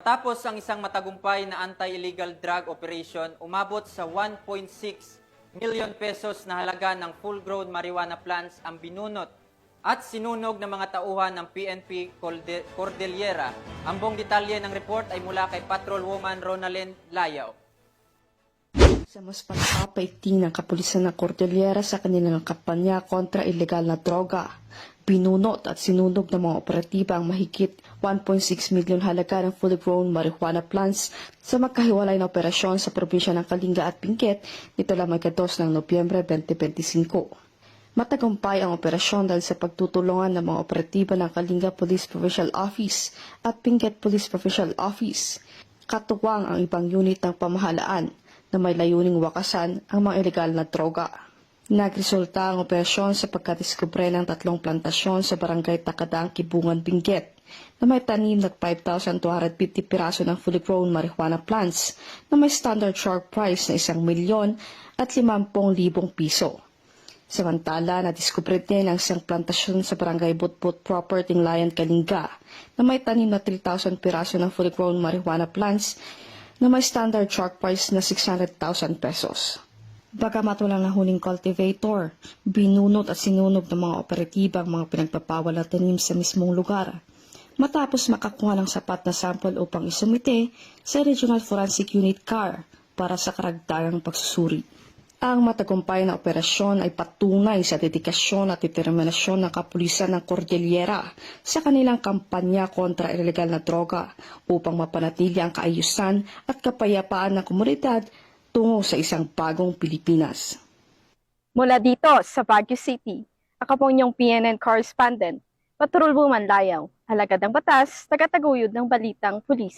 Tapos ang isang matagumpay na anti-illegal drug operation umabot sa 1.6 million pesos na halaga ng full-grown marijuana plants ang binunot at sinunog ng mga tauhan ng PNP Cordillera. Ang buong detalye ng report ay mula kay Patrolwoman Ronalyn Layaw. Sa mas pagpapaigting ng kapulisan ng Cordillera sa kanilang kampanya kontra ilegal na droga, binunot at sinunog ng mga operatiba ang mahigit 1.6 milyon halaga ng fully grown marijuana plants sa magkahiwalay na operasyon sa probinsya ng Kalinga at Benguet nito lamang ika-2 ng Nobyembre 2025. Matagumpay ang operasyon dahil sa pagtutulungan ng mga operatiba ng Kalinga Police Provincial Office at Benguet Police Provincial Office. Katuwang ang ibang unit ng pamahalaan na may layuning wakasan ang mga ilegal na droga. Nagresulta ang operasyon sa pagkadiskubre ng 3 plantasyon sa barangay Takadang, Kibungan, Benguet na may tanim na 5,250 piraso ng fully grown marijuana plants na may standard sharp price na 1 milyon at 50,000 piso. Samantala, nadiskubre din ang isang plantasyon sa barangay Butbut Property Lion, Kalinga na may tanim na 3,000 piraso ng fully grown marijuana plants na may standard sharp price na 600,000 pesos. Bagamat walang nahuling cultivator, binunot at sinunog ng mga operatiba ang mga pinagpapawal na tanim sa mismong lugar. Matapos makakuha ng sapat na sample upang isumite sa Regional Forensic Unit CAR para sa karagdagang pagsusuri. Ang matagumpay na operasyon ay patunay sa dedikasyon at determinasyon ng kapulisan ng Cordillera sa kanilang kampanya kontra ilegal na droga upang mapanatili ang kaayusan at kapayapaan ng komunidad tungo sa isang bagong Pilipinas. Mula dito sa Baguio City, ako po inyong PNN correspondent, Patrolwoman Layaw, alagad ng batas, tagataguyod ng balitang pulis.